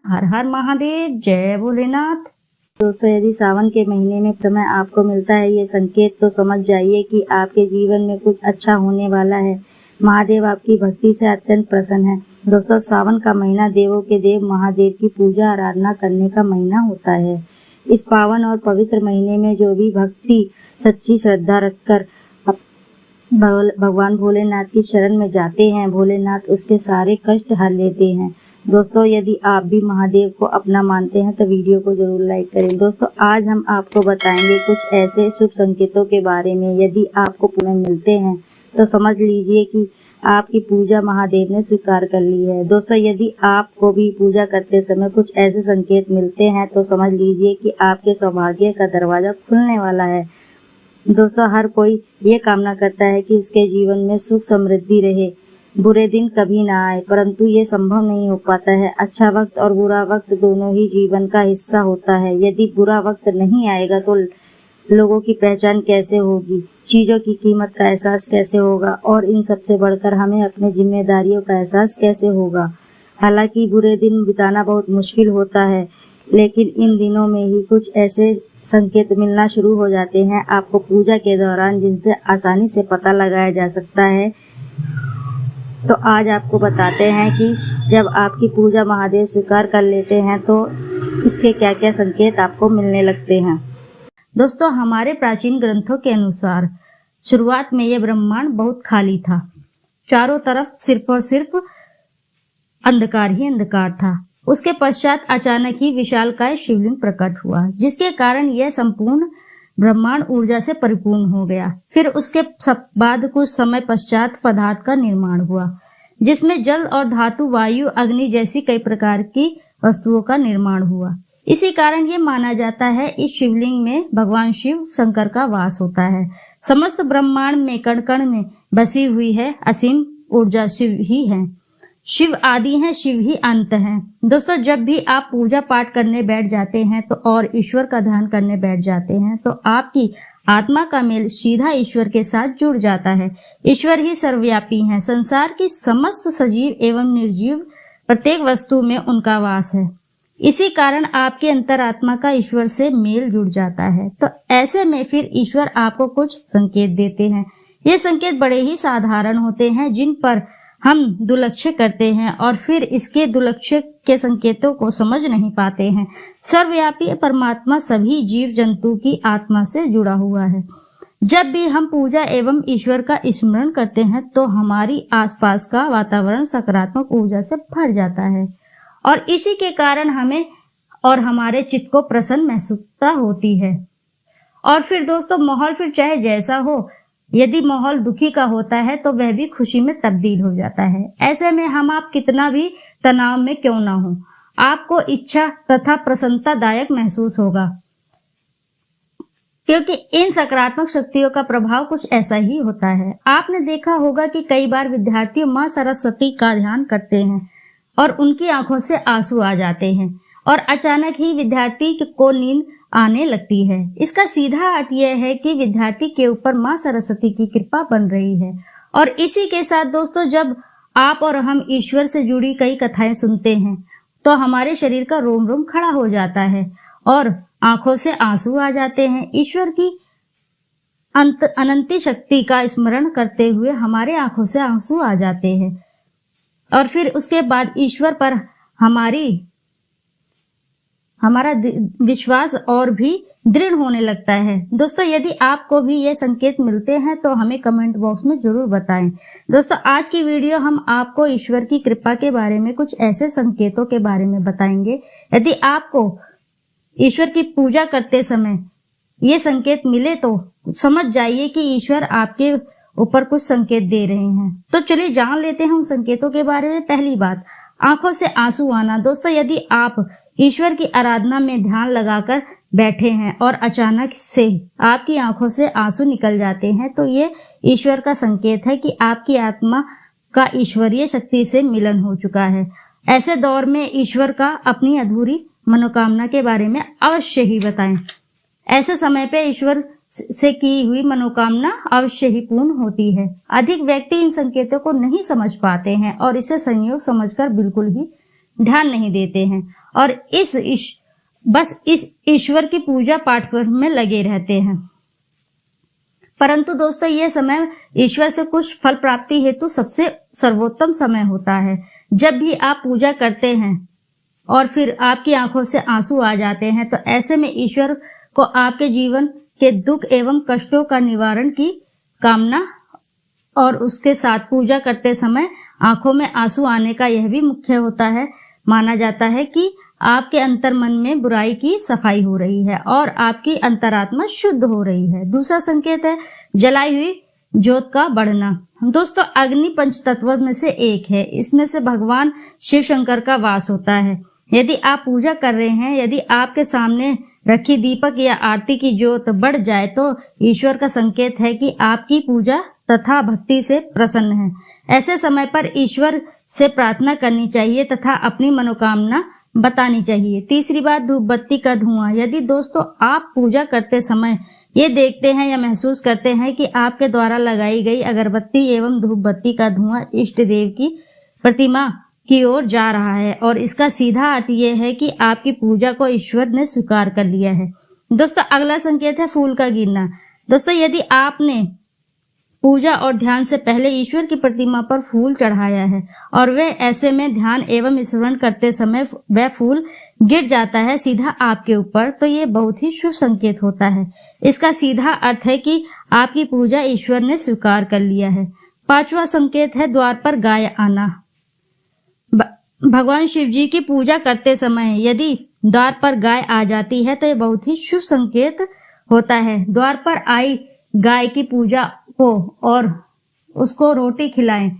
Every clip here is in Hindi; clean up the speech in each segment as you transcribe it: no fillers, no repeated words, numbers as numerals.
हर हर महादेव, जय भोलेनाथ। दोस्तों, यदि सावन के महीने में समय आपको मिलता है ये संकेत, तो समझ जाइए कि आपके जीवन में कुछ अच्छा होने वाला है। महादेव आपकी भक्ति से अत्यंत प्रसन्न है। दोस्तों, सावन का महीना देवों के देव महादेव की पूजा आराधना करने का महीना होता है। इस पावन और पवित्र महीने में जो भी भक्ति सच्ची श्रद्धा रखकर भगवान भोलेनाथ की शरण में जाते हैं, भोलेनाथ उसके सारे कष्ट हर लेते हैं। दोस्तों, यदि आप भी महादेव को अपना मानते हैं तो वीडियो को जरूर लाइक करें। दोस्तों, आज हम आपको बताएंगे कुछ ऐसे शुभ संकेतों के बारे में। यदि आपको पुण्य मिलते हैं तो समझ लीजिए कि आपकी पूजा महादेव ने स्वीकार कर ली है। दोस्तों, यदि आपको भी पूजा करते समय कुछ ऐसे संकेत मिलते हैं तो समझ लीजिए कि आपके सौभाग्य का दरवाजा खुलने वाला है। दोस्तों, हर कोई ये कामना करता है कि उसके जीवन में सुख समृद्धि रहे, बुरे दिन कभी ना आए, परंतु ये संभव नहीं हो पाता है। अच्छा वक्त और बुरा वक्त दोनों ही जीवन का हिस्सा होता है। यदि बुरा वक्त नहीं आएगा तो लोगों की पहचान कैसे होगी, चीजों की कीमत का एहसास कैसे होगा, और इन सबसे बढ़कर हमें अपनी जिम्मेदारियों का एहसास कैसे होगा। हालांकि बुरे दिन बिताना बहुत मुश्किल होता है, लेकिन इन दिनों में ही कुछ ऐसे संकेत मिलना शुरू हो जाते हैं आपको पूजा के दौरान, जिनसे आसानी से पता लगाया जा सकता है। तो आज आपको बताते हैं कि जब आपकी पूजा महादेव स्वीकार कर लेते हैं तो इसके क्या क्या संकेत आपको मिलने लगते हैं। दोस्तों, हमारे प्राचीन ग्रंथों के अनुसार शुरुआत में यह ब्रह्मांड बहुत खाली था। चारों तरफ सिर्फ और सिर्फ अंधकार ही अंधकार था। उसके पश्चात अचानक ही विशालकाय शिवलिंग प्रकट हुआ, जिसके कारण यह संपूर्ण ब्रह्मांड ऊर्जा से परिपूर्ण हो गया। फिर उसके बाद कुछ समय पश्चात पदार्थ का निर्माण हुआ, जिसमें जल और धातु, वायु, अग्नि जैसी कई प्रकार की वस्तुओं का निर्माण हुआ। इसी कारण ये माना जाता है इस शिवलिंग में भगवान शिव शंकर का वास होता है। समस्त ब्रह्मांड में कण कण में बसी हुई है असीम ऊर्जा शिव ही है। शिव आदि हैं, शिव ही अंत हैं। दोस्तों, जब भी आप पूजा पाठ करने बैठ जाते हैं तो और ईश्वर का ध्यान करने बैठ जाते हैं तो आपकी आत्मा का मेल सीधा ईश्वर के साथ जुड़ जाता है। ईश्वर ही सर्वव्यापी हैं। संसार की समस्त सजीव एवं निर्जीव प्रत्येक वस्तु में उनका वास है। इसी कारण आपके अंतरात्मा का ईश्वर से मेल जुड़ जाता है। तो ऐसे में फिर ईश्वर आपको कुछ संकेत देते हैं। ये संकेत बड़े ही साधारण होते हैं, जिन पर हम दुर्लक्ष्य करते हैं और फिर इसके दुर्लक्ष्य के संकेतों को समझ नहीं पाते हैं। सर्वव्यापी परमात्मा सभी जीव जंतु की आत्मा से जुड़ा हुआ है। जब भी हम पूजा एवं ईश्वर का स्मरण करते हैं तो हमारी आसपास का वातावरण सकारात्मक ऊर्जा से भर जाता है और इसी के कारण हमें और हमारे चित्त को प्रसन्न महसूसता होती है। और फिर दोस्तों, माहौल फिर चाहे जैसा हो, यदि माहौल दुखी का होता है तो वह भी खुशी में तब्दील हो जाता है। ऐसे में हम आप कितना भी तनाव में क्यों ना हो, आपको इच्छा तथा प्रसन्नतादायक महसूस होगा, क्योंकि इन सकारात्मक शक्तियों का प्रभाव कुछ ऐसा ही होता है। आपने देखा होगा कि कई बार विद्यार्थी माँ सरस्वती का ध्यान करते हैं और उनकी आंखों से आंसू आ जाते हैं और अचानक ही विद्यार्थी को नींद आने लगती है। इसका सीधा अर्थ यह है कि विद्यार्थी के ऊपर माँ सरस्वती की कृपा बन रही है। और इसी के साथ दोस्तों, जब आप और हम ईश्वर से जुड़ी कई कथाएं सुनते हैं तो हमारे शरीर का रोम रोम खड़ा हो जाता है और आंखों से आंसू आ जाते हैं। ईश्वर की अनंत शक्ति का स्मरण करते हुए हमारे आंखों से आंसू आ जाते हैं और फिर उसके बाद ईश्वर पर हमारा विश्वास और भी दृढ़ होने लगता है। दोस्तों, यदि आपको भी ये संकेत मिलते हैं तो हमें कमेंट बॉक्स में जरूर बताएं। दोस्तों, आज की वीडियो हम आपको ईश्वर की कृपा के बारे में कुछ ऐसे संकेतों के बारे में बताएंगे। यदि आपको ईश्वर की पूजा करते समय ये संकेत मिले तो समझ जाइए कि ईश्वर आपके ऊपर कुछ संकेत दे रहे हैं। तो चलिए जान लेते हैं उन संकेतों के बारे में। पहली बात, आंखों से आंसू आना। दोस्तों, यदि आप ईश्वर की आराधना में ध्यान लगाकर बैठे हैं और अचानक से आपकी आंखों से आंसू निकल जाते हैं तो ये ईश्वर का संकेत है कि आपकी आत्मा का ईश्वरीय शक्ति से मिलन हो चुका है। ऐसे दौर में ईश्वर का अपनी अधूरी मनोकामना के बारे में अवश्य ही बताएं। ऐसे समय पे ईश्वर से की हुई मनोकामना अवश्य ही पूर्ण होती है। अधिक व्यक्ति इन संकेतों को नहीं समझ पाते हैं और इसे संयोग समझकर बिल्कुल ही ध्यान नहीं देते हैं और बस इस ईश्वर की पूजा पाठ में लगे रहते हैं। परंतु दोस्तों ये समय ईश्वर से कुछ फल प्राप्ति हेतु सबसे सर्वोत्तम समय होता है। जब भी आप पूजा करते हैं और फिर आपकी आंखों से आंसू आ जाते हैं, तो ऐसे में ईश्वर को आपके जीवन के दुख एवं कष्टों का निवारण की कामना और उसके साथ पूजा करते समय आंखों में आंसू आने का यह भी मुख्य होता है। माना जाता है कि आपके अंतर मन में बुराई की सफाई हो रही है और आपकी अंतरात्मा शुद्ध हो रही है। दूसरा संकेत है जलाई हुई ज्योत का बढ़ना। दोस्तों अग्नि पंच तत्वों में से एक है, इसमें से भगवान शिव शंकर का वास होता है। यदि आप पूजा कर रहे हैं, यदि आपके सामने रखी दीपक या आरती की ज्योत बढ़ जाए तो ईश्वर का संकेत है कि आपकी पूजा तथा भक्ति से प्रसन्न है। ऐसे समय पर ईश्वर से प्रार्थना करनी चाहिए तथा अपनी मनोकामना बतानी चाहिए। तीसरी बात धूप बत्ती का धुआं। यदि दोस्तों आप पूजा करते समय ये देखते हैं या महसूस करते हैं कि आपके द्वारा लगाई गई अगरबत्ती एवं धूप बत्ती का धुआं इष्ट देव की प्रतिमा की ओर जा रहा है और इसका सीधा अर्थ ये है कि आपकी पूजा को ईश्वर ने स्वीकार कर लिया है। दोस्तों अगला संकेत है फूल का गिरना। दोस्तों यदि आपने पूजा और ध्यान से पहले ईश्वर की प्रतिमा पर फूल चढ़ाया है और वे ऐसे में ध्यान एवं स्मरण करते समय वह फूल गिर जाता है सीधा आपके ऊपर, तो ये बहुत ही शुभ संकेत होता है। इसका सीधा अर्थ है कि आपकी पूजा ईश्वर ने स्वीकार कर लिया है। पांचवा संकेत है द्वार पर गाय आना। भगवान शिव जी की पूजा करते समय यदि द्वार पर गाय आ जाती है तो ये बहुत ही शुभ संकेत होता है। द्वार पर आई गाय की पूजा को और उसको रोटी खिलाएं,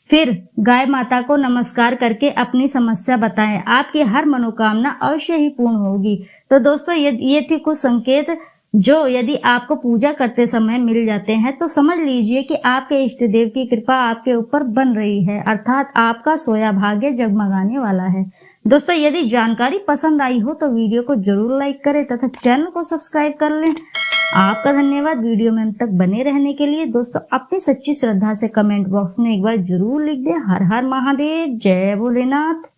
फिर गाय माता को नमस्कार करके अपनी समस्या बताएं, आपकी हर मनोकामना अवश्य ही पूर्ण होगी। तो दोस्तों ये थी कुछ संकेत जो यदि आपको पूजा करते समय मिल जाते हैं तो समझ लीजिए कि आपके इष्ट देव की कृपा आपके ऊपर बन रही है, अर्थात आपका सोया भाग्य जगमगाने वाला है। दोस्तों यदि जानकारी पसंद आई हो तो वीडियो को जरूर लाइक करें तथा चैनल को सब्सक्राइब कर लें। आपका धन्यवाद वीडियो में अंत तक बने रहने के लिए। दोस्तों अपनी सच्ची श्रद्धा से कमेंट बॉक्स में एक बार जरूर लिख दें हर हर महादेव, जय भोलेनाथ।